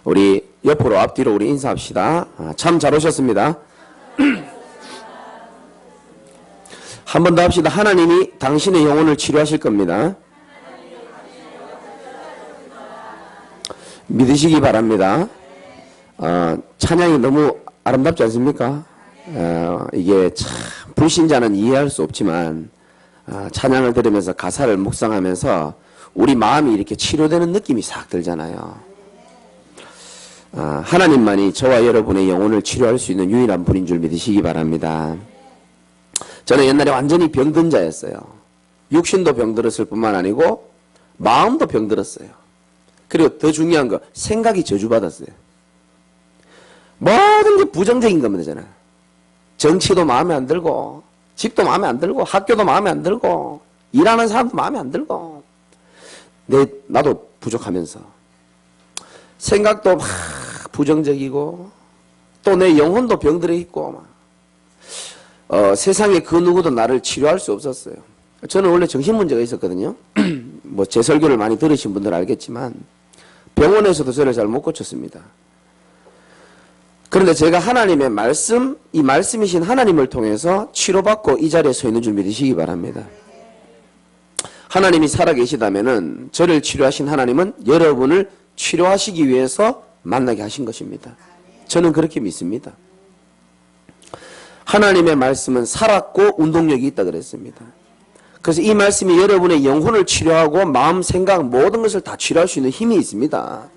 우리 옆으로 앞뒤로 우리 인사합시다. 참 잘 오셨습니다. 한 번 더 합시다. 하나님이 당신의 영혼을 치료하실 겁니다. 믿으시기 바랍니다. 찬양이 너무 아름답지 않습니까? 이게 참 불신자는 이해할 수 없지만 찬양을 들으면서 가사를 묵상하면서 우리 마음이 이렇게 치료되는 느낌이 싹 들잖아요. 하나님만이 저와 여러분의 영혼을 치료할 수 있는 유일한 분인 줄 믿으시기 바랍니다. 저는 옛날에 완전히 병든 자였어요. 육신도 병들었을 뿐만 아니고 마음도 병들었어요. 그리고 더 중요한 거 생각이 저주받았어요. 모든 게 부정적인 겁니다. 저는 정치도 마음에 안 들고 집도 마음에 안 들고 학교도 마음에 안 들고 일하는 사람도 마음에 안 들고 나도 부족하면서 생각도 막 부정적이고 또 내 영혼도 병들어 있고 세상에 그 누구도 나를 치료할 수 없었어요. 저는 원래 정신 문제가 있었거든요. 뭐 제 설교를 많이 들으신 분들은 알겠지만 병원에서도 저를 잘 못 고쳤습니다. 그런데 제가 하나님의 말씀, 이 말씀이신 하나님을 통해서 치료받고 이 자리에 서 있는 줄 믿으시기 바랍니다. 하나님이 살아계시다면은 저를 치료하신 하나님은 여러분을 치료하시기 위해서 만나게 하신 것입니다. 저는 그렇게 믿습니다. 하나님의 말씀은 살았고 운동력이 있다 그랬습니다. 그래서 이 말씀이 여러분의 영혼을 치료하고 마음, 생각 모든 것을 다 치료할 수 있는 힘이 있습니다.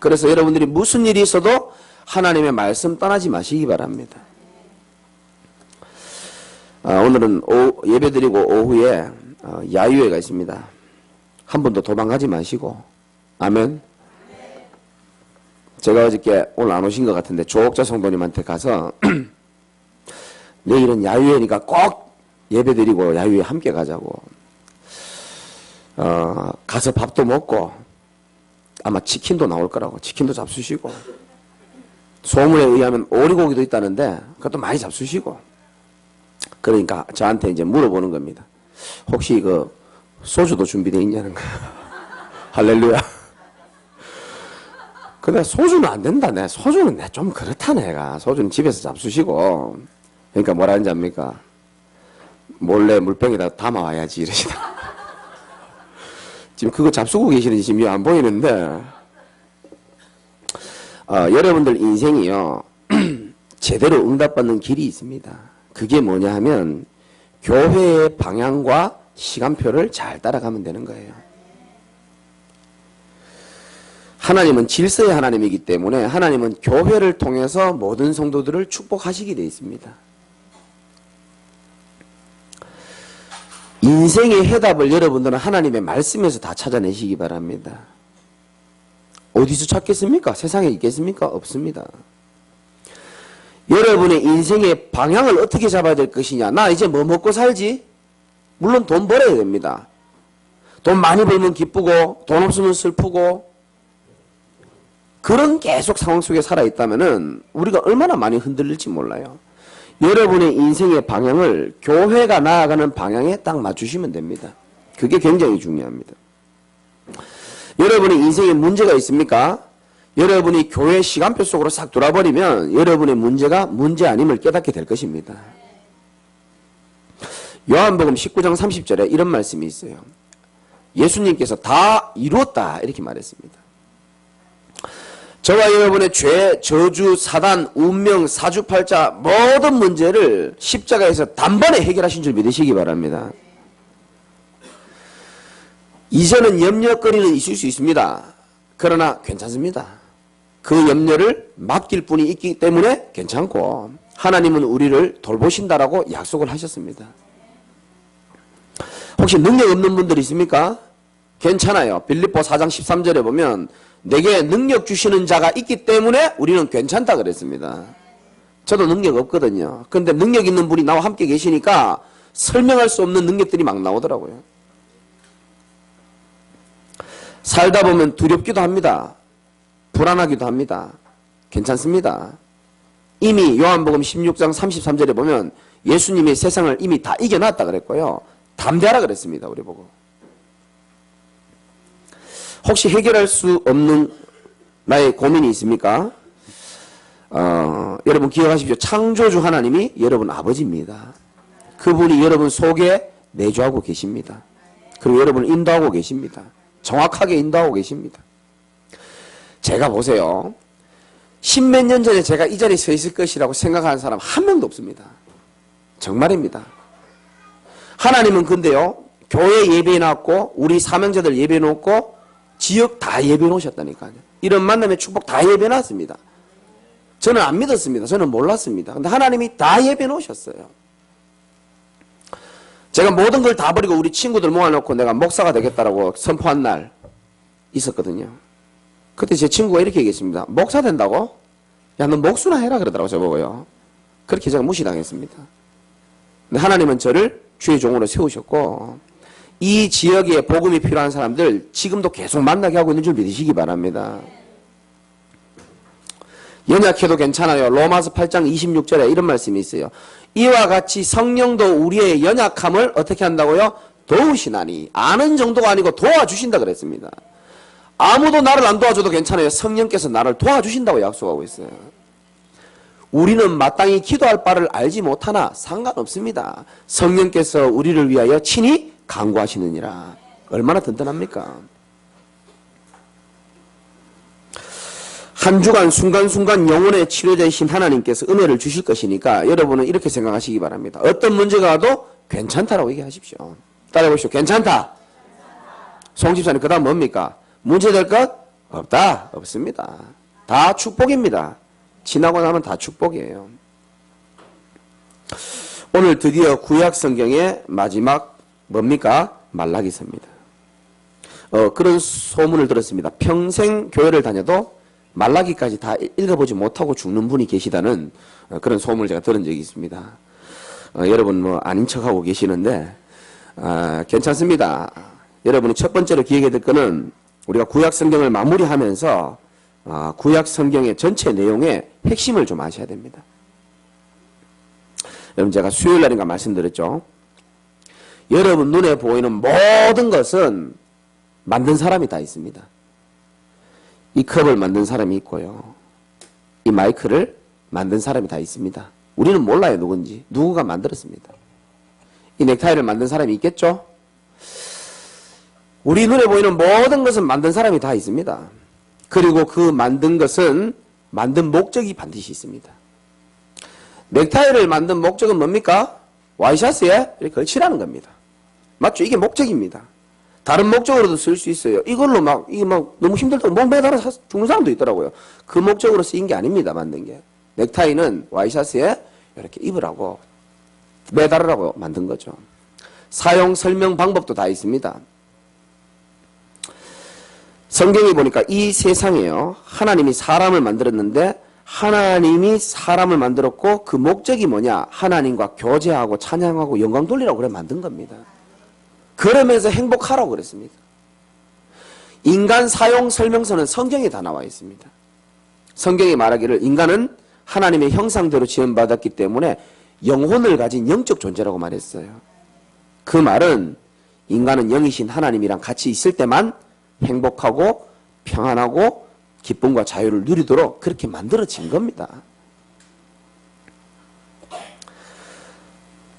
그래서 여러분들이 무슨 일이 있어도 하나님의 말씀 떠나지 마시기 바랍니다. 오늘은 예배드리고 오후에 야유회가 있습니다. 한 번도 도망가지 마시고 아멘. 제가 어저께 오늘 안 오신 것 같은데 조옥자 성도님한테 가서 내일은 야유회니까 꼭 예배드리고 야유회 함께 가자고 가서 밥도 먹고 아마 치킨도 나올 거라고 치킨도 잡수시고 소문에 의하면 오리고기도 있다는데 그것도 많이 잡수시고 그러니까 저한테 이제 물어보는 겁니다. 혹시 그 소주도 준비되어 있냐는 거야. 할렐루야. 근데 소주는 안 된다. 소주는 좀 그렇다 내가. 소주는 집에서 잡수시고 그러니까 뭐라 하는지 압니까? 몰래 물병에다 담아와야지 이러시다. 지금 그거 잡수고 계시는지 지금 안 보이는데 여러분들 인생이요 제대로 응답받는 길이 있습니다. 그게 뭐냐 하면 교회의 방향과 시간표를 잘 따라가면 되는 거예요. 하나님은 질서의 하나님이기 때문에 하나님은 교회를 통해서 모든 성도들을 축복하시게 되어 있습니다. 인생의 해답을 여러분들은 하나님의 말씀에서 다 찾아내시기 바랍니다. 어디서 찾겠습니까? 세상에 있겠습니까? 없습니다. 여러분의 인생의 방향을 어떻게 잡아야 될 것이냐. 나 이제 뭐 먹고 살지? 물론 돈 벌어야 됩니다. 돈 많이 벌면 기쁘고 돈 없으면 슬프고 그런 계속 상황 속에 살아있다면 우리가 얼마나 많이 흔들릴지 몰라요. 여러분의 인생의 방향을 교회가 나아가는 방향에 딱 맞추시면 됩니다. 그게 굉장히 중요합니다. 여러분의 인생에 문제가 있습니까? 여러분이 교회 시간표 속으로 싹 돌아버리면 여러분의 문제가 문제 아님을 깨닫게 될 것입니다. 요한복음 19장 30절에 이런 말씀이 있어요. 예수님께서 다 이루었다 이렇게 말했습니다. 저와 여러분의 죄, 저주, 사단, 운명, 사주팔자 모든 문제를 십자가에서 단번에 해결하신 줄 믿으시기 바랍니다. 이제는 염려거리는 있을 수 있습니다. 그러나 괜찮습니다. 그 염려를 맡길 분이 있기 때문에 괜찮고 하나님은 우리를 돌보신다라고 약속을 하셨습니다. 혹시 능력 없는 분들 있습니까? 괜찮아요. 빌립보 4장 13절에 보면 내게 능력 주시는 자가 있기 때문에 우리는 괜찮다 그랬습니다. 저도 능력 없거든요. 그런데 능력 있는 분이 나와 함께 계시니까 설명할 수 없는 능력들이 막 나오더라고요. 살다 보면 두렵기도 합니다. 불안하기도 합니다. 괜찮습니다. 이미 요한복음 16장 33절에 보면 예수님이 세상을 이미 다 이겨놨다 그랬고요. 담대하라 그랬습니다. 우리 보고. 혹시 해결할 수 없는 나의 고민이 있습니까? 여러분 기억하십시오. 창조주 하나님이 여러분 아버지입니다. 그분이 여러분 속에 내주하고 계십니다. 그리고 여러분을 인도하고 계십니다. 정확하게 인도하고 계십니다. 제가 보세요. 십몇 년 전에 제가 이 자리에 서 있을 것이라고 생각하는 사람 한 명도 없습니다. 정말입니다. 하나님은 근데요, 교회 예배해 놨고 우리 사명자들 예배해 놓고 지역 다 예배해 놓으셨다니까요. 이런 만남의 축복 다 예배해 놨습니다. 저는 안 믿었습니다. 저는 몰랐습니다. 근데 하나님이 다 예배해 놓으셨어요. 제가 모든 걸 다 버리고 우리 친구들 모아놓고 내가 목사가 되겠다라고 선포한 날 있었거든요. 그때 제 친구가 이렇게 얘기했습니다. 목사 된다고? 야, 너 목수나 해라 그러더라고 저보고요. 그렇게 제가 무시당했습니다. 근데 하나님은 저를 주의 종으로 세우셨고 이 지역에 복음이 필요한 사람들 지금도 계속 만나게 하고 있는 줄 믿으시기 바랍니다. 연약해도 괜찮아요. 로마서 8장 26절에 이런 말씀이 있어요. 이와 같이 성령도 우리의 연약함을 어떻게 한다고요? 도우시나니. 아는 정도가 아니고 도와주신다 그랬습니다. 아무도 나를 안 도와줘도 괜찮아요. 성령께서 나를 도와주신다고 약속하고 있어요. 우리는 마땅히 기도할 바를 알지 못하나 상관없습니다. 성령께서 우리를 위하여 친히 간구하시느니라. 얼마나 든든합니까? 한 주간 순간순간 영혼의 치료자이신 하나님께서 은혜를 주실 것이니까 여러분은 이렇게 생각하시기 바랍니다. 어떤 문제가 와도 괜찮다라고 얘기하십시오. 따라해보십시오. 괜찮다. 송 집사님 그 다음 뭡니까? 문제될 것? 없다. 없습니다. 다 축복입니다. 지나고 나면 다 축복이에요. 오늘 드디어 구약 성경의 마지막 뭡니까? 말라기서입니다. 그런 소문을 들었습니다. 평생 교회를 다녀도 말라기까지 다 읽어보지 못하고 죽는 분이 계시다는 그런 소문을 제가 들은 적이 있습니다. 여러분 뭐 아닌 척하고 계시는데 괜찮습니다. 여러분이 첫 번째로 기억해야 될 거는 우리가 구약 성경을 마무리하면서 구약 성경의 전체 내용의 핵심을 좀 아셔야 됩니다. 여러분 제가 수요일 날인가 말씀드렸죠. 여러분 눈에 보이는 모든 것은 만든 사람이 다 있습니다. 이 컵을 만든 사람이 있고요. 이 마이크를 만든 사람이 다 있습니다. 우리는 몰라요 누군지. 누군가 만들었습니다. 이 넥타이를 만든 사람이 있겠죠? 우리 눈에 보이는 모든 것은 만든 사람이 다 있습니다. 그리고 그 만든 것은 만든 목적이 반드시 있습니다. 넥타이를 만든 목적은 뭡니까? 와이셔츠에 이렇게 걸치라는 겁니다. 맞죠? 이게 목적입니다. 다른 목적으로도 쓸 수 있어요. 이걸로 이게 너무 힘들다고 몸 매달아 죽는 사람도 있더라고요. 그 목적으로 쓰인 게 아닙니다. 만든 게. 넥타이는 와이셔츠에 이렇게 입으라고 매달으라고 만든 거죠. 사용 설명 방법도 다 있습니다. 성경에 보니까 이 세상에요. 하나님이 사람을 만들었는데 하나님이 사람을 만들었고 그 목적이 뭐냐? 하나님과 교제하고 찬양하고 영광 돌리라고 그래 만든 겁니다. 그러면서 행복하라고 그랬습니다. 인간 사용 설명서는 성경에 다 나와 있습니다. 성경이 말하기를 인간은 하나님의 형상대로 지음받았기 때문에 영혼을 가진 영적 존재라고 말했어요. 그 말은 인간은 영이신 하나님이랑 같이 있을 때만 행복하고 평안하고 기쁨과 자유를 누리도록 그렇게 만들어진 겁니다.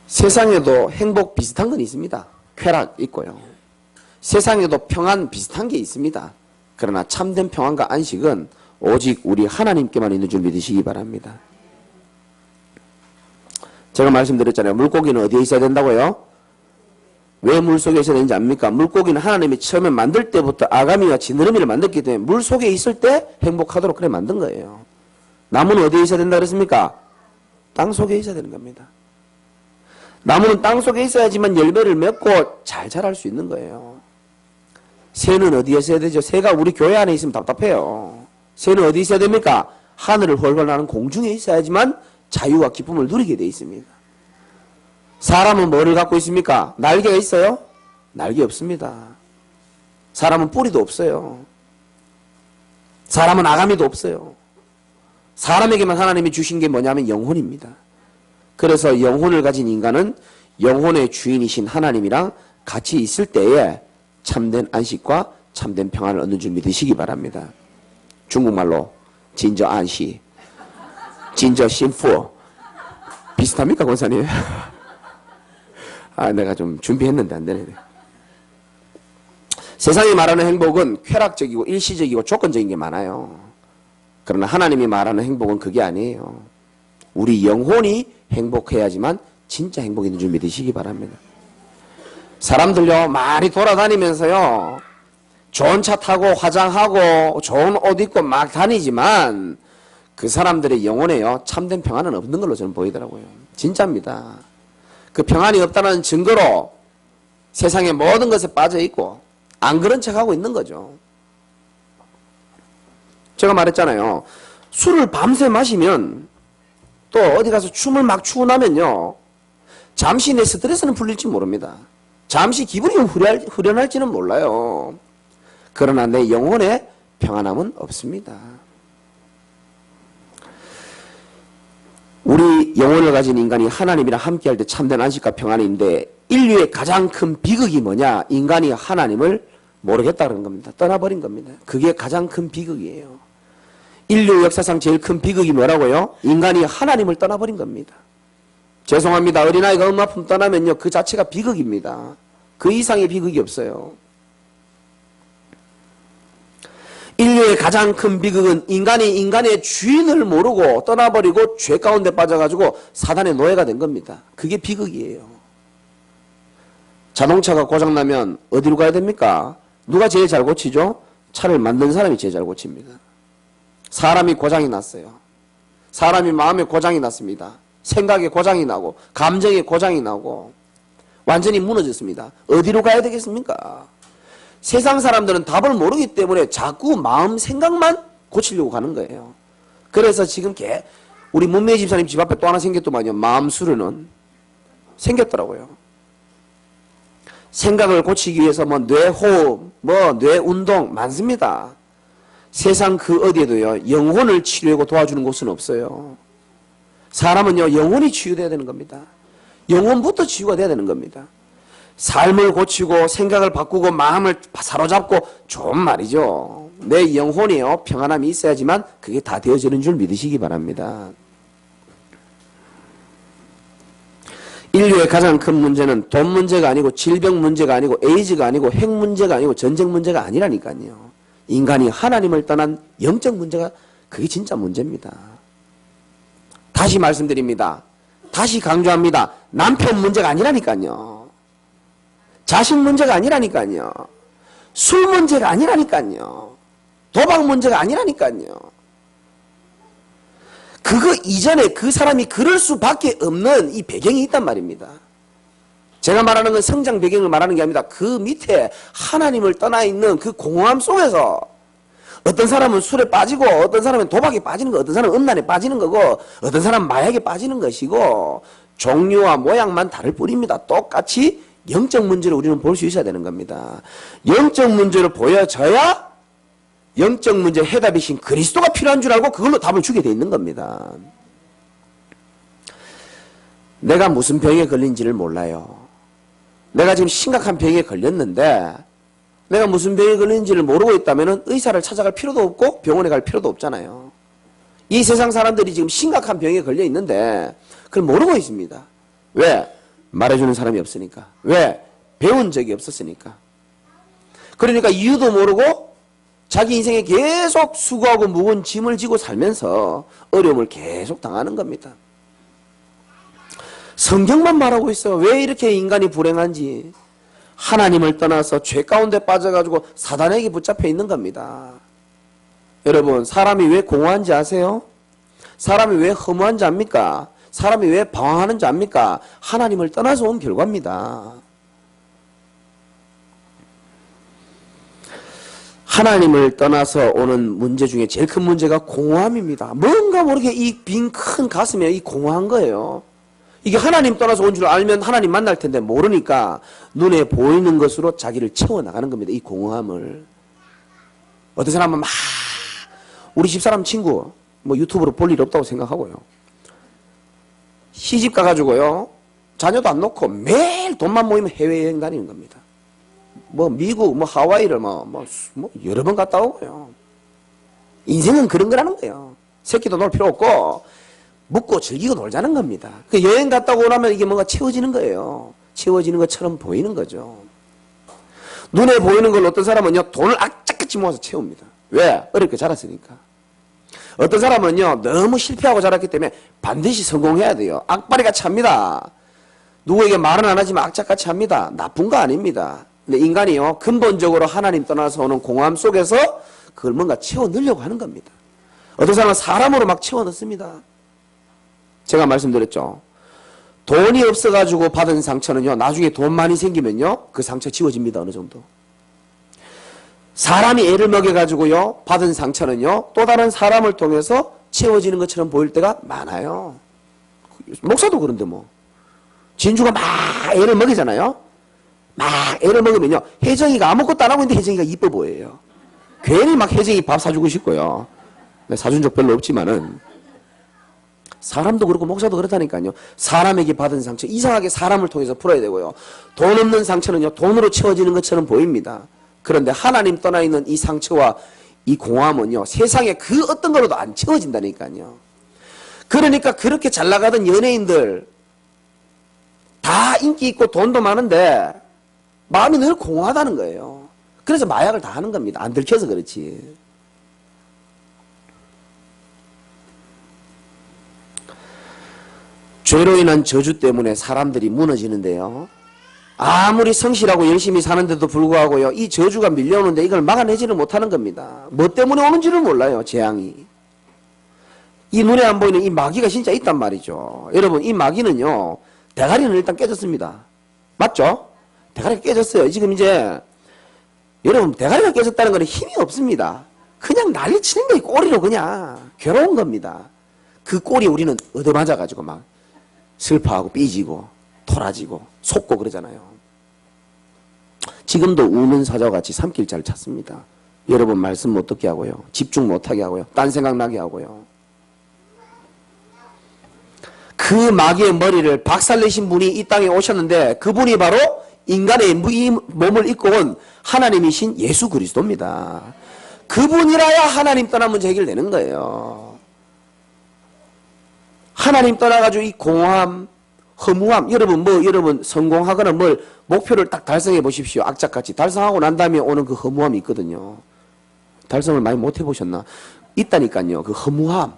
세상에도 행복 비슷한 건 있습니다. 쾌락 있고요. 세상에도 평안 비슷한 게 있습니다. 그러나 참된 평안과 안식은 오직 우리 하나님께만 있는 줄 믿으시기 바랍니다. 제가 말씀드렸잖아요. 물고기는 어디에 있어야 된다고요? 왜 물속에 있어야 되는지 압니까? 물고기는 하나님이 처음에 만들 때부터 아가미와 지느러미를 만들기 때문에 물속에 있을 때 행복하도록 그래 만든 거예요. 나무는 어디에 있어야 된다 그랬습니까? 땅속에 있어야 되는 겁니다. 나무는 땅속에 있어야지만 열매를 맺고 잘 자랄 수 있는 거예요. 새는 어디에 있어야 되죠? 새가 우리 교회 안에 있으면 답답해요. 새는 어디 있어야 됩니까? 하늘을 훨훨 나는 공중에 있어야지만 자유와 기쁨을 누리게 돼 있습니다. 사람은 뭐를 갖고 있습니까? 날개가 있어요? 날개 없습니다. 사람은 뿌리도 없어요. 사람은 아가미도 없어요. 사람에게만 하나님이 주신 게 뭐냐면 영혼입니다. 그래서 영혼을 가진 인간은 영혼의 주인이신 하나님이랑 같이 있을 때에 참된 안식과 참된 평안을 얻는 줄 믿으시기 바랍니다. 중국말로 진저 안시, 진저 신푸. 비슷합니까, 권사님? 아, 내가 좀 준비했는데 안 되네. 세상이 말하는 행복은 쾌락적이고 일시적이고 조건적인 게 많아요. 그러나 하나님이 말하는 행복은 그게 아니에요. 우리 영혼이 행복해야지만 진짜 행복이 있는 줄 믿으시기 바랍니다. 사람들요, 많이 돌아다니면서요, 좋은 차 타고 화장하고 좋은 옷 입고 막 다니지만 그 사람들의 영혼에요, 참된 평안은 없는 걸로 저는 보이더라고요. 진짜입니다. 그 평안이 없다는 증거로 세상의 모든 것에 빠져 있고 안 그런 척하고 있는 거죠. 제가 말했잖아요. 술을 밤새 마시면 또 어디 가서 춤을 막 추고 나면요, 잠시 내 스트레스는 풀릴지 모릅니다. 잠시 기분이 후련할지는 몰라요. 그러나 내 영혼에 평안함은 없습니다. 우리 영혼을 가진 인간이 하나님이랑 함께할 때 참된 안식과 평안인데 인류의 가장 큰 비극이 뭐냐? 인간이 하나님을 모르겠다는 겁니다. 떠나버린 겁니다. 그게 가장 큰 비극이에요. 인류 역사상 제일 큰 비극이 뭐라고요? 인간이 하나님을 떠나버린 겁니다. 죄송합니다. 어린아이가 엄마 품 떠나면요, 그 자체가 비극입니다. 그 이상의 비극이 없어요. 인류의 가장 큰 비극은 인간이 인간의 주인을 모르고 떠나버리고 죄 가운데 빠져가지고 사단의 노예가 된 겁니다. 그게 비극이에요. 자동차가 고장나면 어디로 가야 됩니까? 누가 제일 잘 고치죠? 차를 만든 사람이 제일 잘 고칩니다. 사람이 고장이 났어요. 사람이 마음에 고장이 났습니다. 생각에 고장이 나고 감정에 고장이 나고 완전히 무너졌습니다. 어디로 가야 되겠습니까? 세상 사람들은 답을 모르기 때문에 자꾸 마음 생각만 고치려고 가는 거예요. 그래서 지금 우리 문매 집사님 집 앞에 또 하나 생겼더만요. 마음 수련원 생겼더라고요. 생각을 고치기 위해서 뭐 뇌호흡, 뭐 뇌운동 많습니다. 세상 그 어디에도요, 영혼을 치료하고 도와주는 곳은 없어요. 사람은요, 영혼이 치유돼야 되는 겁니다. 영혼부터 치유가 돼야 되는 겁니다. 삶을 고치고 생각을 바꾸고 마음을 사로잡고 좋은 말이죠. 내 영혼이요, 평안함이 있어야지만 그게 다 되어지는 줄 믿으시기 바랍니다. 인류의 가장 큰 문제는 돈 문제가 아니고 질병 문제가 아니고 에이즈가 아니고 핵 문제가 아니고 전쟁 문제가 아니라니까요. 인간이 하나님을 떠난 영적 문제가 그게 진짜 문제입니다. 다시 말씀드립니다. 다시 강조합니다. 남편 문제가 아니라니까요. 자식 문제가 아니라니까요. 술 문제가 아니라니까요. 도박 문제가 아니라니까요. 그거 이전에 그 사람이 그럴 수밖에 없는 이 배경이 있단 말입니다. 제가 말하는 건 성장 배경을 말하는 게 아닙니다. 그 밑에 하나님을 떠나 있는 그 공허함 속에서 어떤 사람은 술에 빠지고 어떤 사람은 도박에 빠지는 거, 어떤 사람은 음란에 빠지는 거고 어떤 사람은 마약에 빠지는 것이고 종류와 모양만 다를 뿐입니다. 똑같이 영적 문제를 우리는 볼 수 있어야 되는 겁니다. 영적 문제를 보여져야 영적 문제 해답이신 그리스도가 필요한 줄 알고 그걸로 답을 주게 돼 있는 겁니다. 내가 무슨 병에 걸린지를 몰라요. 내가 지금 심각한 병에 걸렸는데 내가 무슨 병에 걸린지를 모르고 있다면 의사를 찾아갈 필요도 없고 병원에 갈 필요도 없잖아요. 이 세상 사람들이 지금 심각한 병에 걸려 있는데 그걸 모르고 있습니다. 왜? 말해주는 사람이 없으니까. 왜? 배운 적이 없었으니까. 그러니까 이유도 모르고 자기 인생에 계속 수고하고 무거운 짐을 지고 살면서 어려움을 계속 당하는 겁니다. 성경만 말하고 있어요. 왜 이렇게 인간이 불행한지. 하나님을 떠나서 죄 가운데 빠져가지고 사단에게 붙잡혀 있는 겁니다. 여러분, 사람이 왜 공허한지 아세요? 사람이 왜 허무한지 압니까? 사람이 왜 방황하는지 압니까? 하나님을 떠나서 온 결과입니다. 하나님을 떠나서 오는 문제 중에 제일 큰 문제가 공허함입니다. 뭔가 모르게 이 빈 큰 가슴에 이 공허한 거예요. 이게 하나님 떠나서 온 줄 알면 하나님 만날 텐데 모르니까 눈에 보이는 것으로 자기를 채워나가는 겁니다. 이 공허함을. 어떤 사람은 막 우리 집사람 친구 뭐 유튜브로 볼 일 없다고 생각하고요. 시집 가가지고요. 자녀도 안 놓고 매일 돈만 모이면 해외여행 다니는 겁니다. 뭐 미국 뭐 하와이를 뭐 여러 번 갔다 오고요. 인생은 그런 거라는 거예요. 새끼도 놀 필요 없고 묵고 즐기고 놀자는 겁니다. 그 여행 갔다 오고 나면 이게 뭔가 채워지는 거예요. 채워지는 것처럼 보이는 거죠. 눈에 보이는 걸 어떤 사람은요, 돈을 악착같이 모아서 채웁니다. 왜? 어렵게 자랐으니까. 어떤 사람은요, 너무 실패하고 자랐기 때문에 반드시 성공해야 돼요. 악바리가 찹니다. 누구에게 말은 안 하지만 악착같이 합니다. 나쁜 거 아닙니다. 근데 인간이요, 근본적으로 하나님 떠나서 오는 공허함 속에서 그걸 뭔가 채워 넣으려고 하는 겁니다. 어떤 사람은 사람으로 막 채워 넣습니다. 제가 말씀드렸죠. 돈이 없어가지고 받은 상처는요, 나중에 돈 많이 생기면요, 그 상처 지워집니다. 어느 정도. 사람이 애를 먹여가지고요, 받은 상처는요, 또 다른 사람을 통해서 채워지는 것처럼 보일 때가 많아요. 목사도 그런데 뭐. 진주가 막 애를 먹이잖아요. 막 애를 먹으면요, 혜정이가 아무것도 안 하고 있는데 혜정이가 이뻐 보여요. 괜히 막 혜정이 밥 사주고 싶고요. 사준 적 별로 없지만은. 사람도 그렇고 목사도 그렇다니까요. 사람에게 받은 상처, 이상하게 사람을 통해서 풀어야 되고요. 돈 없는 상처는요, 돈으로 채워지는 것처럼 보입니다. 그런데 하나님 떠나 있는 이 상처와 이 공허함은요, 세상에 그 어떤 거로도 안 채워진다니까요. 그러니까 그렇게 잘 나가던 연예인들 다 인기 있고 돈도 많은데 마음이 늘 공허하다는 거예요. 그래서 마약을 다 하는 겁니다. 안 들켜서 그렇지. 죄로 인한 저주 때문에 사람들이 무너지는데요. 아무리 성실하고 열심히 사는데도 불구하고요, 이 저주가 밀려오는데 이걸 막아내지를 못하는 겁니다. 뭐 때문에 오는지를 몰라요, 재앙이. 이 눈에 안 보이는 이 마귀가 진짜 있단 말이죠. 여러분, 이 마귀는요, 대가리는 일단 깨졌습니다. 맞죠? 대가리가 깨졌어요. 지금 이제, 여러분, 대가리가 깨졌다는 건 힘이 없습니다. 그냥 난리 치는 거예요. 꼬리로 그냥. 괴로운 겁니다. 그 꼬리에 우리는 얻어맞아가지고 막 슬퍼하고 삐지고 토라지고 속고 그러잖아요. 지금도 우는 사자와 같이 삼킬자를 찾습니다. 여러분 말씀 못 듣게 하고요. 집중 못하게 하고요. 딴 생각 나게 하고요. 그 마귀의 머리를 박살내신 분이 이 땅에 오셨는데 그분이 바로 인간의 몸을 입고 온 하나님이신 예수 그리스도입니다. 그분이라야 하나님 떠난 문제 해결되는 거예요. 하나님 떠나가지고 이 공허함, 허무함, 여러분 성공하거나 뭘 목표를 딱 달성해 보십시오. 악착같이 달성하고 난 다음에 오는 그 허무함이 있거든요. 달성을 많이 못 해보셨나? 있다니까요. 그 허무함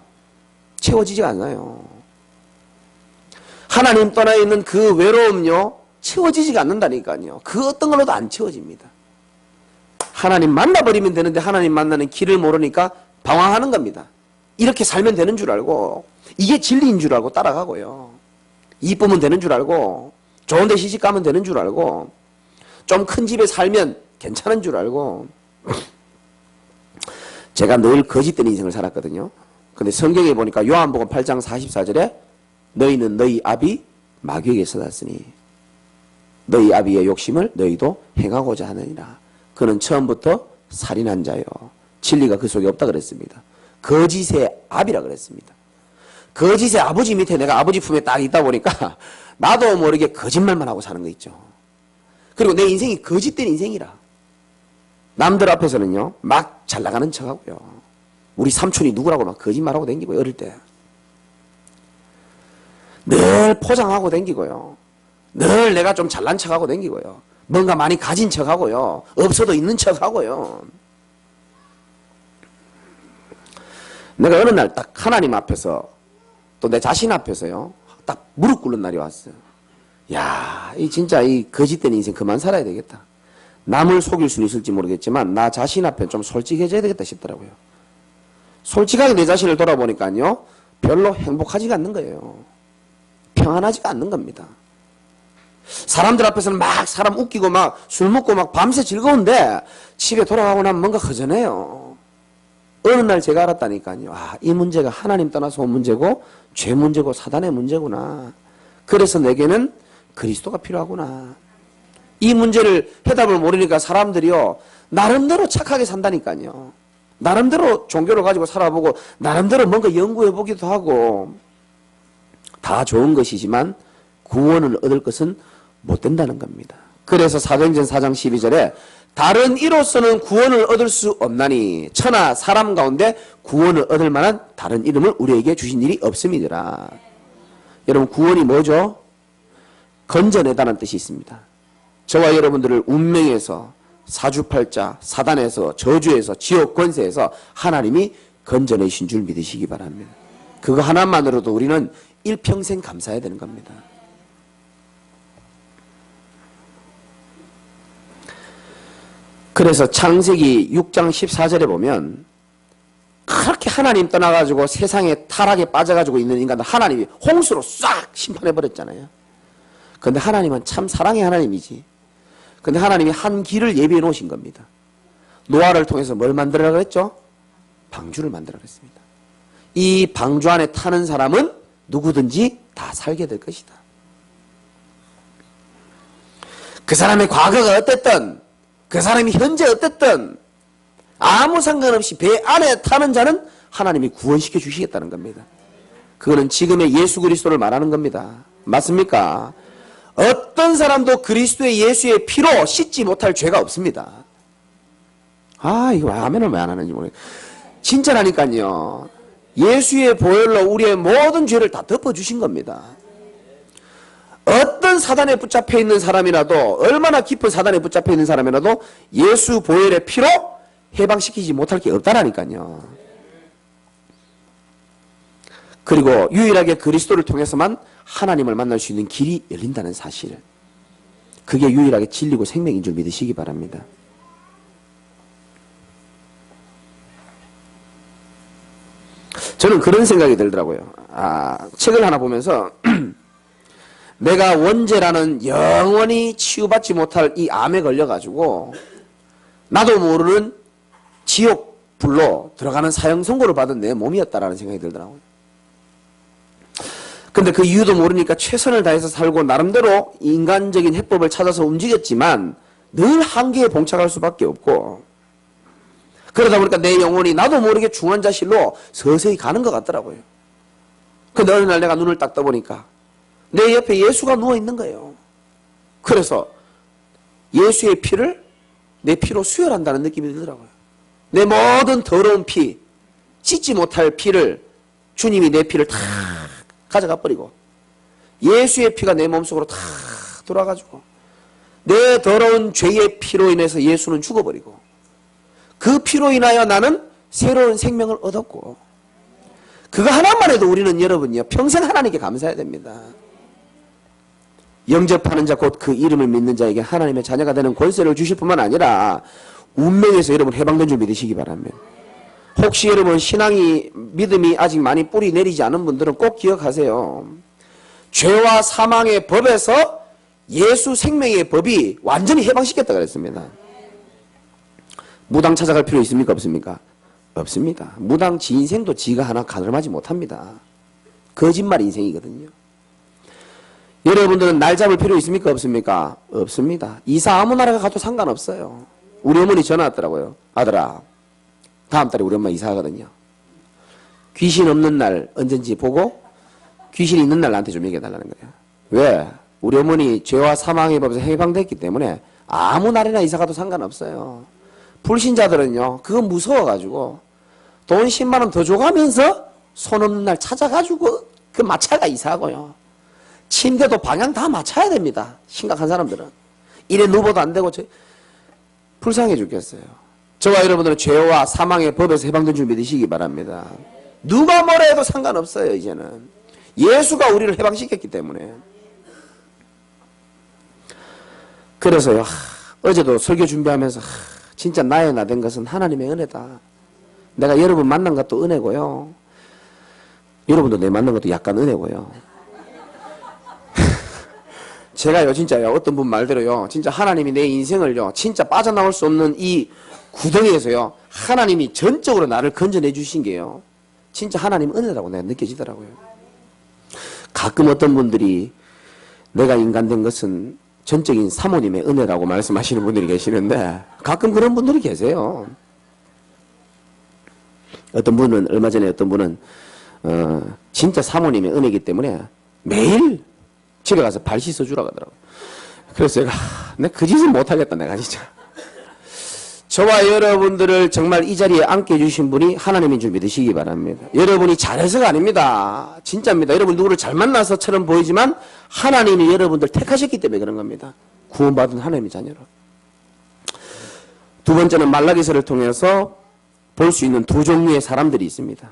채워지지 않아요. 하나님 떠나 있는 그 외로움요, 채워지지가 않는다니까요. 그 어떤 걸로도 안 채워집니다. 하나님 만나버리면 되는데 하나님 만나는 길을 모르니까 방황하는 겁니다. 이렇게 살면 되는 줄 알고, 이게 진리인 줄 알고 따라가고요. 이쁘면 되는 줄 알고, 좋은 데 시집 가면 되는 줄 알고, 좀 큰 집에 살면 괜찮은 줄 알고. 제가 늘 거짓된 인생을 살았거든요. 근데 성경에 보니까 요한복음 8장 44절에 너희는 너희 아비 마귀에게 써놨으니 너희 아비의 욕심을 너희도 행하고자 하느니라. 그는 처음부터 살인한 자요, 진리가 그 속에 없다 그랬습니다. 거짓의 아비라 그랬습니다. 거짓의 아버지 밑에 내가 아버지 품에 딱 있다 보니까 나도 모르게 거짓말만 하고 사는 거 있죠. 그리고 내 인생이 거짓된 인생이라. 남들 앞에서는요, 막 잘 나가는 척하고요. 우리 삼촌이 누구라고 막 거짓말하고 댕기고요. 어릴 때. 늘 포장하고 댕기고요. 늘 내가 좀 잘난 척하고 댕기고요. 뭔가 많이 가진 척하고요. 없어도 있는 척하고요. 내가 어느 날 딱 하나님 앞에서 또 내 자신 앞에서요, 딱 무릎 꿇는 날이 왔어요. 야, 이 진짜 이 거짓된 인생 그만 살아야 되겠다. 남을 속일 수는 있을지 모르겠지만 나 자신 앞에 좀 솔직해져야 되겠다 싶더라고요. 솔직하게 내 자신을 돌아보니까요, 별로 행복하지가 않는 거예요. 평안하지가 않는 겁니다. 사람들 앞에서는 막 사람 웃기고 막 술 먹고 막 밤새 즐거운데 집에 돌아가고 나면 뭔가 허전해요. 어느 날 제가 알았다니까요. 아, 이 문제가 하나님 떠나서 온 문제고 죄 문제고 사단의 문제구나. 그래서 내게는 그리스도가 필요하구나. 이 문제를 해답을 모르니까 사람들이요, 나름대로 착하게 산다니까요. 나름대로 종교를 가지고 살아보고 나름대로 뭔가 연구해보기도 하고 다 좋은 것이지만 구원을 얻을 것은 못 된다는 겁니다. 그래서 사도행전 4장 12절에 다른 이로서는 구원을 얻을 수 없나니 천하 사람 가운데 구원을 얻을 만한 다른 이름을 우리에게 주신 일이 없음이더라. 여러분, 구원이 뭐죠? 건져내다는 뜻이 있습니다. 저와 여러분들을 운명에서, 사주팔자, 사단에서, 저주에서, 지옥 권세에서 하나님이 건져내신 줄 믿으시기 바랍니다. 그거 하나만으로도 우리는 일평생 감사해야 되는 겁니다. 그래서 창세기 6장 14절에 보면 그렇게 하나님 떠나가지고 세상에 타락에 빠져가지고 있는 인간들 하나님이 홍수로 싹 심판해버렸잖아요. 그런데 하나님은 참 사랑의 하나님이지. 근데 하나님이 한 길을 예비해 놓으신 겁니다. 노아를 통해서 뭘 만들어라 그랬죠? 방주를 만들어라 그랬습니다. 이 방주 안에 타는 사람은 누구든지 다 살게 될 것이다. 그 사람의 과거가 어땠든 그 사람이 현재 어땠든 아무 상관없이 배 안에 타는 자는 하나님이 구원시켜 주시겠다는 겁니다. 그거는 지금의 예수 그리스도를 말하는 겁니다. 맞습니까? 어떤 사람도 그리스도의 예수의 피로 씻지 못할 죄가 없습니다. 이거 아멘을 왜 안 하는지 모르겠어요. 진짜라니까요. 예수의 보혈로 우리의 모든 죄를 다 덮어주신 겁니다. 어떤 사단에 붙잡혀 있는 사람이라도, 얼마나 깊은 사단에 붙잡혀 있는 사람이라도 예수 보혈의 피로 해방시키지 못할 게 없다라니까요. 그리고 유일하게 그리스도를 통해서만 하나님을 만날 수 있는 길이 열린다는 사실, 그게 유일하게 진리고 생명인 줄 믿으시기 바랍니다. 저는 그런 생각이 들더라고요. 책을 하나 보면서 내가 원죄라는 영원히 치유받지 못할 이 암에 걸려가지고 나도 모르는 지옥 불로 들어가는 사형 선고를 받은 내 몸이었다라는 생각이 들더라고요. 근데 그 이유도 모르니까 최선을 다해서 살고 나름대로 인간적인 해법을 찾아서 움직였지만 늘 한계에 봉착할 수밖에 없고, 그러다 보니까 내 영혼이 나도 모르게 중환자실로 서서히 가는 것 같더라고요. 근데 어느 날 내가 눈을 딱 떠보니까 내 옆에 예수가 누워있는 거예요. 그래서 예수의 피를 내 피로 수혈한다는 느낌이 들더라고요. 내 모든 더러운 피, 씻지 못할 피를 주님이 내 피를 다 가져가 버리고 예수의 피가 내 몸속으로 다 돌아가지고 내 더러운 죄의 피로 인해서 예수는 죽어버리고 그 피로 인하여 나는 새로운 생명을 얻었고, 그거 하나만 해도 우리는 여러분요 평생 하나님께 감사해야 됩니다. 영접하는 자 곧 그 이름을 믿는 자에게 하나님의 자녀가 되는 권세를 주실 뿐만 아니라 운명에서 여러분 해방된 줄 믿으시기 바랍니다. 혹시 여러분 신앙이 믿음이 아직 많이 뿌리 내리지 않은 분들은 꼭 기억하세요. 죄와 사망의 법에서 예수 생명의 법이 완전히 해방시켰다 그랬습니다. 무당 찾아갈 필요 있습니까? 없습니까? 없습니다. 무당 지 인생도 지가 하나 가늠하지 못합니다. 거짓말 인생이거든요. 여러분들은 날 잡을 필요 있습니까? 없습니까? 없습니다. 이사 아무 나라가 가도 상관없어요. 우리 어머니 전화 왔더라고요. 아들아, 다음 달에 우리 엄마 이사하거든요. 귀신 없는 날 언젠지 보고 귀신 있는 날 나한테 좀 얘기해달라는 거예요. 왜? 우리 어머니 죄와 사망의 법에서 해방됐기 때문에 아무 날이나 이사가도 상관없어요. 불신자들은요 그거 무서워가지고 돈 10만 원 더 줘가면서 손 없는 날 찾아가지고 그 마차가 이사하고요. 침대도 방향 다 맞춰야 됩니다. 심각한 사람들은. 이래 누워도 안 되고 불쌍해 죽겠어요. 저와 여러분들은 죄와 사망의 법에서 해방된 줄 믿으시기 바랍니다. 누가 뭐라 해도 상관없어요. 이제는 예수가 우리를 해방시켰기 때문에. 그래서요 어제도 설교 준비하면서 진짜 나의 나 된 것은 하나님의 은혜다. 내가 여러분 만난 것도 은혜고요. 여러분도 내 만난 것도 약간 은혜고요. 제가요 진짜요 어떤 분 말대로요 진짜 하나님이 내 인생을요 진짜 빠져나올 수 없는 이 구덩이에서요 하나님이 전적으로 나를 건져내 주신 게요 진짜 하나님 은혜라고 내가 느껴지더라고요. 가끔 어떤 분들이 내가 인간 된 것은 전적인 사모님의 은혜라고 말씀하시는 분들이 계시는데 가끔 그런 분들이 계세요. 어떤 분은 얼마 전에 어떤 분은 진짜 사모님의 은혜이기 때문에 매일 집에 가서 발 씻어주라고 하더라고요. 그래서 내가 그 짓은 못하겠다 내가 진짜. 저와 여러분들을 정말 이 자리에 앉게 해주신 분이 하나님인 줄 믿으시기 바랍니다. 여러분이 잘해서가 아닙니다. 진짜입니다. 여러분 누구를 잘 만나서처럼 보이지만 하나님이 여러분들 택하셨기 때문에 그런 겁니다. 구원받은 하나님의 자녀로. 두 번째는 말라기서를 통해서 볼 수 있는 두 종류의 사람들이 있습니다.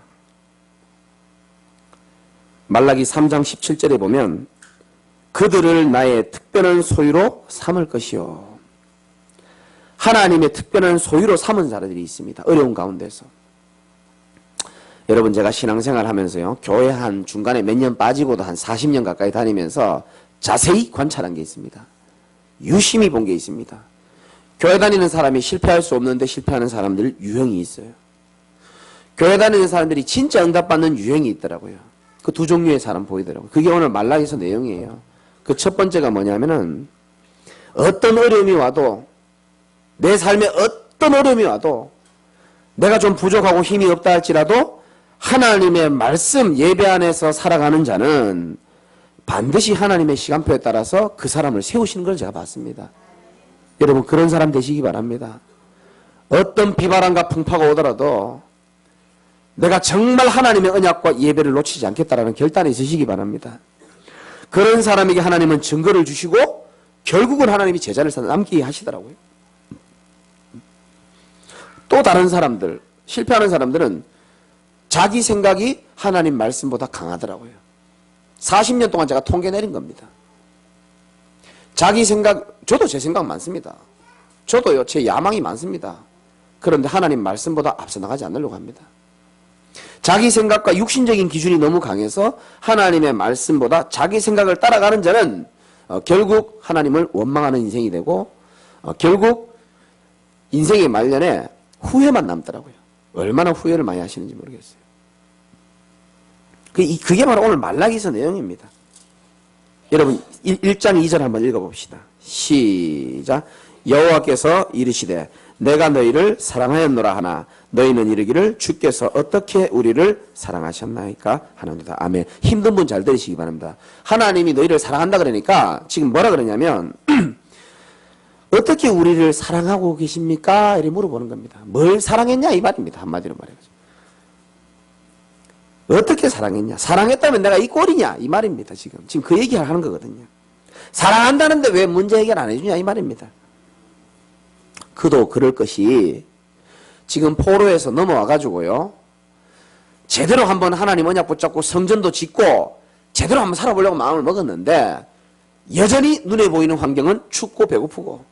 말라기 3장 17절에 보면 그들을 나의 특별한 소유로 삼을 것이요. 하나님의 특별한 소유로 삼은 사람들이 있습니다. 어려운 가운데서. 여러분 제가 신앙생활 하면서요. 교회 한 중간에 몇 년 빠지고도 한 40년 가까이 다니면서 자세히 관찰한 게 있습니다. 유심히 본 게 있습니다. 교회 다니는 사람이 실패할 수 없는데 실패하는 사람들 유형이 있어요. 교회 다니는 사람들이 진짜 응답받는 유형이 있더라고요. 그 두 종류의 사람 보이더라고요. 그게 오늘 말라기서 내용이에요. 그 첫 번째가 뭐냐면은 어떤 어려움이 와도 내 삶에 어떤 어려움이 와도 내가 좀 부족하고 힘이 없다 할지라도 하나님의 말씀 예배 안에서 살아가는 자는 반드시 하나님의 시간표에 따라서 그 사람을 세우시는 걸 제가 봤습니다. 여러분 그런 사람 되시기 바랍니다. 어떤 비바람과 풍파가 오더라도 내가 정말 하나님의 언약과 예배를 놓치지 않겠다라는 결단이 있으시기 바랍니다. 그런 사람에게 하나님은 증거를 주시고 결국은 하나님이 제자를 남기게 하시더라고요. 또 다른 사람들, 실패하는 사람들은 자기 생각이 하나님 말씀보다 강하더라고요. 40년 동안 제가 통계 내린 겁니다. 자기 생각, 저도 제 생각 많습니다. 저도요, 제 야망이 많습니다. 그런데 하나님 말씀보다 앞서 나가지 않으려고 합니다. 자기 생각과 육신적인 기준이 너무 강해서 하나님의 말씀보다 자기 생각을 따라가는 자는 결국 하나님을 원망하는 인생이 되고 결국 인생의 말년에 후회만 남더라고요. 얼마나 후회를 많이 하시는지 모르겠어요. 그게 바로 오늘 말라기서 내용입니다. 여러분 1장 2절 한번 읽어봅시다. 시작. 여호와께서 이르시되 내가 너희를 사랑하였노라 하나 너희는 이르기를 주께서 어떻게 우리를 사랑하셨나이까 하나입니다. 아멘. 힘든 분 잘 들으시기 바랍니다. 하나님이 너희를 사랑한다 그러니까 지금 뭐라 그러냐면 어떻게 우리를 사랑하고 계십니까? 이렇게 물어보는 겁니다. 뭘 사랑했냐 이 말입니다. 한마디로 말해가지고. 어떻게 사랑했냐? 사랑했다면 내가 이 꼴이냐? 이 말입니다. 지금 그 얘기를 하는 거거든요. 사랑한다는데 왜 문제 해결 안 해주냐? 이 말입니다. 그도 그럴 것이 지금 포로에서 넘어와가지고요. 제대로 한번 하나님 언약 붙잡고 성전도 짓고 제대로 한번 살아보려고 마음을 먹었는데 여전히 눈에 보이는 환경은 춥고 배고프고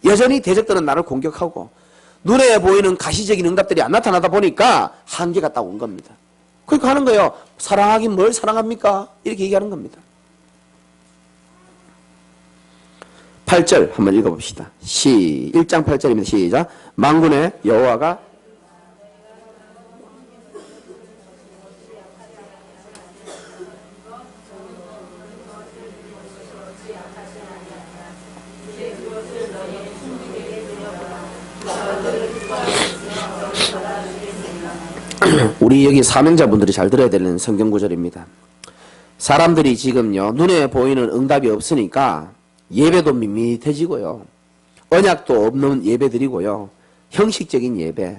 여전히 대적들은 나를 공격하고 눈에 보이는 가시적인 응답들이 안 나타나다 보니까 한계가 딱 온 겁니다. 그러니까 하는 거예요. 사랑하긴 뭘 사랑합니까? 이렇게 얘기하는 겁니다. 8절 한번 읽어봅시다. 1장 8절입니다. 시작. 만군의 여호와가 우리 여기 사명자분들이 잘 들어야 되는 성경 구절입니다. 사람들이 지금요 눈에 보이는 응답이 없으니까 예배도 밋밋해지고요. 언약도 없는 예배 드리고요. 형식적인 예배,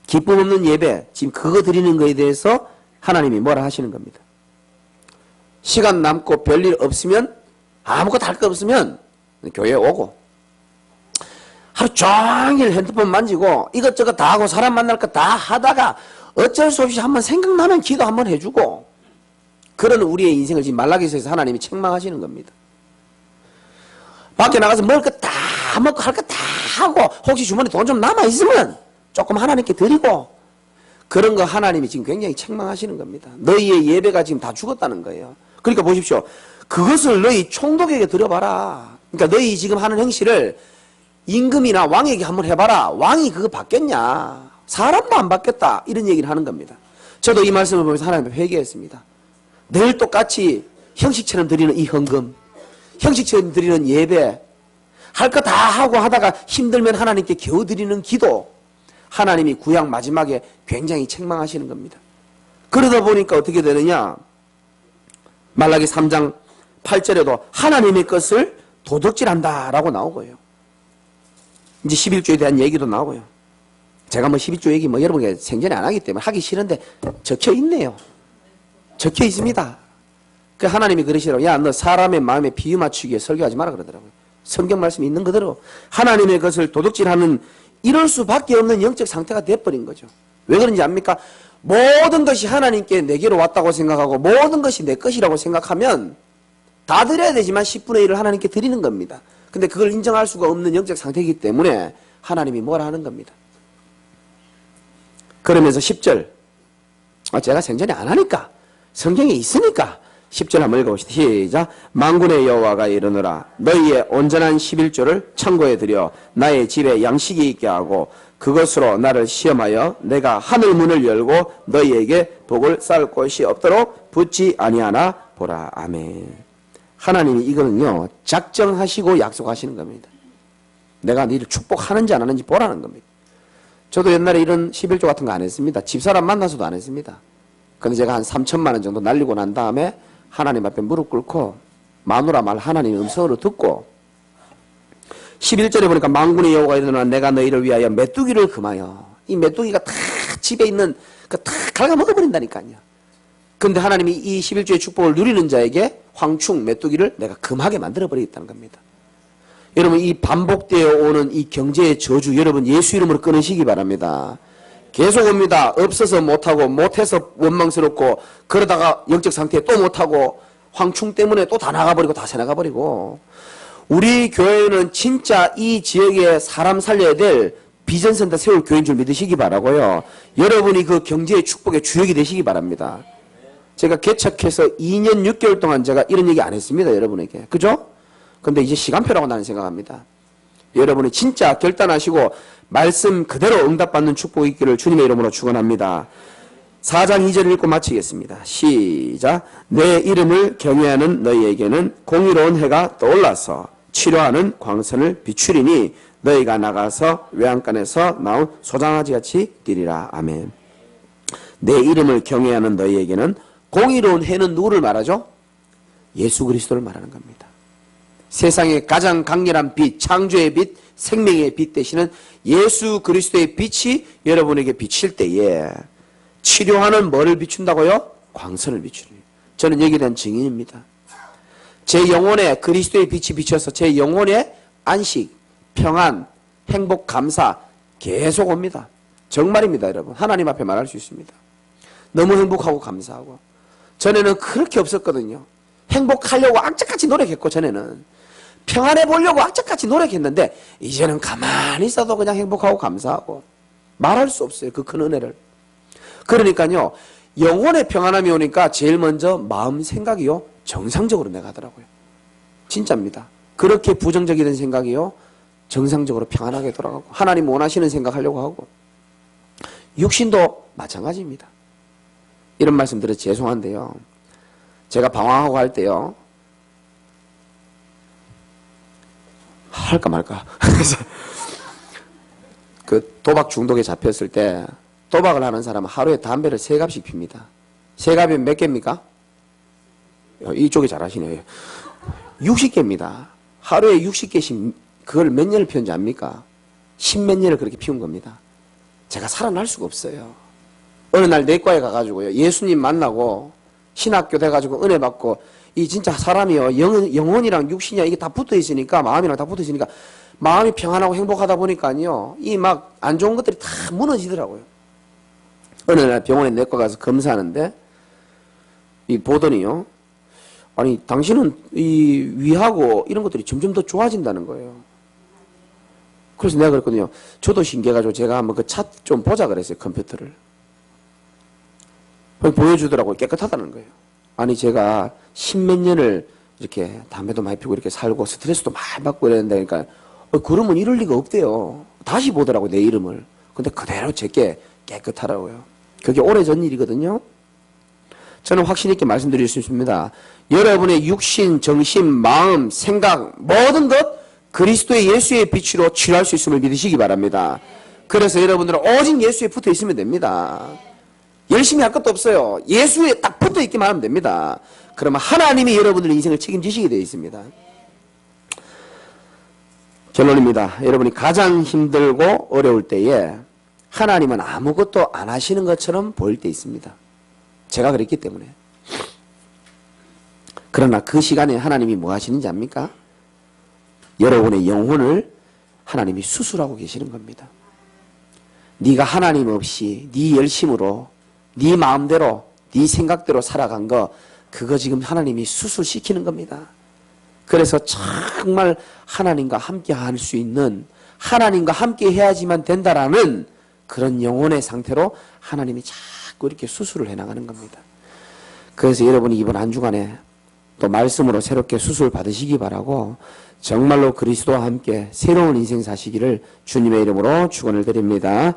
기쁨 없는 예배, 지금 그거 드리는 거에 대해서 하나님이 뭐라 하시는 겁니다. 시간 남고 별일 없으면 아무것도 할 거 없으면 교회에 오고 하루 종일 핸드폰 만지고 이것저것 다 하고 사람 만날 거 다 하다가 어쩔 수 없이 한번 생각나면 기도 한번 해주고 그런 우리의 인생을 지금 말라기서에서 하나님이 책망하시는 겁니다. 밖에 나가서 먹을 거 다 먹고 할 거 다 하고 혹시 주머니 돈 좀 남아있으면 조금 하나님께 드리고 그런 거 하나님이 지금 굉장히 책망하시는 겁니다. 너희의 예배가 지금 다 죽었다는 거예요. 그러니까 보십시오. 그것을 너희 총독에게 드려봐라. 그러니까 너희 지금 하는 행실을 임금이나 왕에게 한번 해봐라. 왕이 그거 받겠냐. 사람도 안 받겠다. 이런 얘기를 하는 겁니다. 저도 이 말씀을 보면서 하나님 앞에 회개했습니다. 늘 똑같이 형식처럼 드리는 이 헌금, 형식처럼 드리는 예배, 할 거 다 하고 하다가 힘들면 하나님께 겨우 드리는 기도, 하나님이 구약 마지막에 굉장히 책망하시는 겁니다. 그러다 보니까 어떻게 되느냐? 말라기 3장 8절에도 하나님의 것을 도둑질한다라고 나오고요. 이제 11조에 대한 얘기도 나오고요. 제가 뭐 12조 얘기 뭐 여러분에게 생전에 안 하기 때문에 하기 싫은데 적혀 있네요. 적혀 있습니다. 그 하나님이 그러시라고, 야, 너 사람의 마음에 비유 맞추기에 설교하지 마라 그러더라고요. 성경 말씀이 있는 그대로 하나님의 것을 도둑질하는 이럴 수밖에 없는 영적 상태가 돼버린 거죠. 왜 그런지 압니까? 모든 것이 하나님께 내게로 왔다고 생각하고 모든 것이 내 것이라고 생각하면 다 드려야 되지만 10분의 1을 하나님께 드리는 겁니다. 근데 그걸 인정할 수가 없는 영적 상태이기 때문에 하나님이 뭐라 하는 겁니다. 그러면서 10절, 제가 생전에 안 하니까 성경에 있으니까 10절 한번 읽어봅시다. 시작. 만군의 여호와가 이르노라. 너희의 온전한 11조를 창고에 들여 나의 집에 양식이 있게 하고 그것으로 나를 시험하여 내가 하늘 문을 열고 너희에게 복을 쌓을 곳이 없도록 붙지 아니하나 보라. 아멘. 하나님이 이거는요, 작정하시고 약속하시는 겁니다. 내가 너희를 축복하는지 안 하는지 보라는 겁니다. 저도 옛날에 이런 11조 같은 거 안 했습니다. 집사람 만나서도 안 했습니다. 근데 제가 한 3천만 원 정도 날리고 난 다음에 하나님 앞에 무릎 꿇고 마누라 말 하나님의 음성으로 듣고 11절에 보니까 만군의 여호와가 이르노라 내가 너희를 위하여 메뚜기를 금하여, 이 메뚜기가 다 집에 있는 그 다 갉아먹어버린다니까요. 근데 하나님이 이 11조의 축복을 누리는 자에게 황충 메뚜기를 내가 금하게 만들어버리겠다는 겁니다. 여러분, 이 반복되어 오는 이 경제의 저주, 여러분 예수 이름으로 끊으시기 바랍니다. 계속 옵니다. 없어서 못하고, 못해서 원망스럽고, 그러다가 영적 상태에 또 못하고, 황충 때문에 또 다 나가버리고, 다 새나가버리고. 우리 교회는 진짜 이 지역에 사람 살려야 될 비전센터 세울 교회인 줄 믿으시기 바라고요. 여러분이 그 경제의 축복의 주역이 되시기 바랍니다. 제가 개척해서 2년 6개월 동안 제가 이런 얘기 안 했습니다. 여러분에게. 그죠? 근데 이제 시간표라고 나는 생각합니다. 여러분이 진짜 결단하시고 말씀 그대로 응답받는 축복이 있기를 주님의 이름으로 축원합니다. 4장 2절 읽고 마치겠습니다. 시작. 내 이름을 경외하는 너희에게는 공의로운 해가 떠올라서 치료하는 광선을 비추리니 너희가 나가서 외양간에서 나온 소장아지같이 뛰리라. 아멘. 내 이름을 경외하는 너희에게는 공의로운 해는 누구를 말하죠? 예수 그리스도를 말하는 겁니다. 세상의 가장 강렬한 빛, 창조의 빛, 생명의 빛 되시는 예수 그리스도의 빛이 여러분에게 비칠 때에 치료하는 뭐를 비춘다고요? 광선을 비추는. 저는 여기에 대한 증인입니다. 제 영혼에 그리스도의 빛이 비쳐서 제 영혼에 안식, 평안, 행복, 감사 계속 옵니다. 정말입니다, 여러분. 하나님 앞에 말할 수 있습니다. 너무 행복하고 감사하고. 전에는 그렇게 없었거든요. 행복하려고 악착같이 노력했고, 전에는 평안해 보려고 악착같이 노력했는데 이제는 가만히 있어도 그냥 행복하고 감사하고 말할 수 없어요. 그 큰 은혜를. 그러니까요, 영혼의 평안함이 오니까 제일 먼저 마음 생각이요 정상적으로 나가더라고요. 진짜입니다. 그렇게 부정적인 생각이요 정상적으로 평안하게 돌아가고 하나님 원하시는 생각하려고 하고 육신도 마찬가지입니다. 이런 말씀 드려 죄송한데요, 제가 방황하고 할 때요, 할까 말까. 그래서 그 도박 중독에 잡혔을 때 도박을 하는 사람은 하루에 담배를 3갑씩 핍니다. 3갑이면 몇 개입니까? 이쪽이 잘하시네요. 60개입니다. 하루에 60개씩 그걸 몇 년을 피운지 압니까? 10몇 년을 그렇게 피운 겁니다. 제가 살아날 수가 없어요. 어느 날 내과에 가가지고요, 예수님 만나고 신학교 돼가지고 은혜 받고, 이 진짜 사람이요, 영혼이랑 육신이랑 이게 다 붙어 있으니까, 마음이랑 다 붙어 있으니까 마음이 평안하고 행복하다 보니까요, 이 막 안 좋은 것들이 다 무너지더라고요. 어느 날 병원에 내과 가서 검사하는데 이 보더니요, 아니 당신은 이 위하고 이런 것들이 점점 더 좋아진다는 거예요. 그래서 내가 그랬거든요. 저도 신기해가지고 제가 한번 그 차 좀 보자 그랬어요. 컴퓨터를. 보여주더라고요. 깨끗하다는 거예요. 아니 제가 10몇 년을 이렇게 담배도 많이 피우고 이렇게 살고 스트레스도 많이 받고 이랬는데, 그러니까 그러면 이럴 리가 없대요. 다시 보더라고요, 내 이름을. 근데 그대로 제게 깨끗하라고요. 그게 오래전 일이거든요. 저는 확신 있게 말씀드릴 수 있습니다. 여러분의 육신, 정신, 마음, 생각 모든 것 그리스도의 예수의 빛으로 치료할 수 있음을 믿으시기 바랍니다. 그래서 여러분들은 오직 예수에 붙어 있으면 됩니다. 열심히 할 것도 없어요. 예수에 딱 붙어 있기만 하면 됩니다. 그러면 하나님이 여러분들 인생을 책임지시게 되어 있습니다. 결론입니다. 여러분이 가장 힘들고 어려울 때에 하나님은 아무것도 안 하시는 것처럼 보일 때 있습니다. 제가 그랬기 때문에. 그러나 그 시간에 하나님이 뭐 하시는지 압니까? 여러분의 영혼을 하나님이 수술하고 계시는 겁니다. 네가 하나님 없이 네 열심으로 네 마음대로 네 생각대로 살아간 거, 그거 지금 하나님이 수술시키는 겁니다. 그래서 정말 하나님과 함께 할 수 있는, 하나님과 함께 해야지만 된다라는 그런 영혼의 상태로 하나님이 자꾸 이렇게 수술을 해나가는 겁니다. 그래서 여러분이 이번 한 주간에 또 말씀으로 새롭게 수술 받으시기 바라고, 정말로 그리스도와 함께 새로운 인생 사시기를 주님의 이름으로 축원을 드립니다.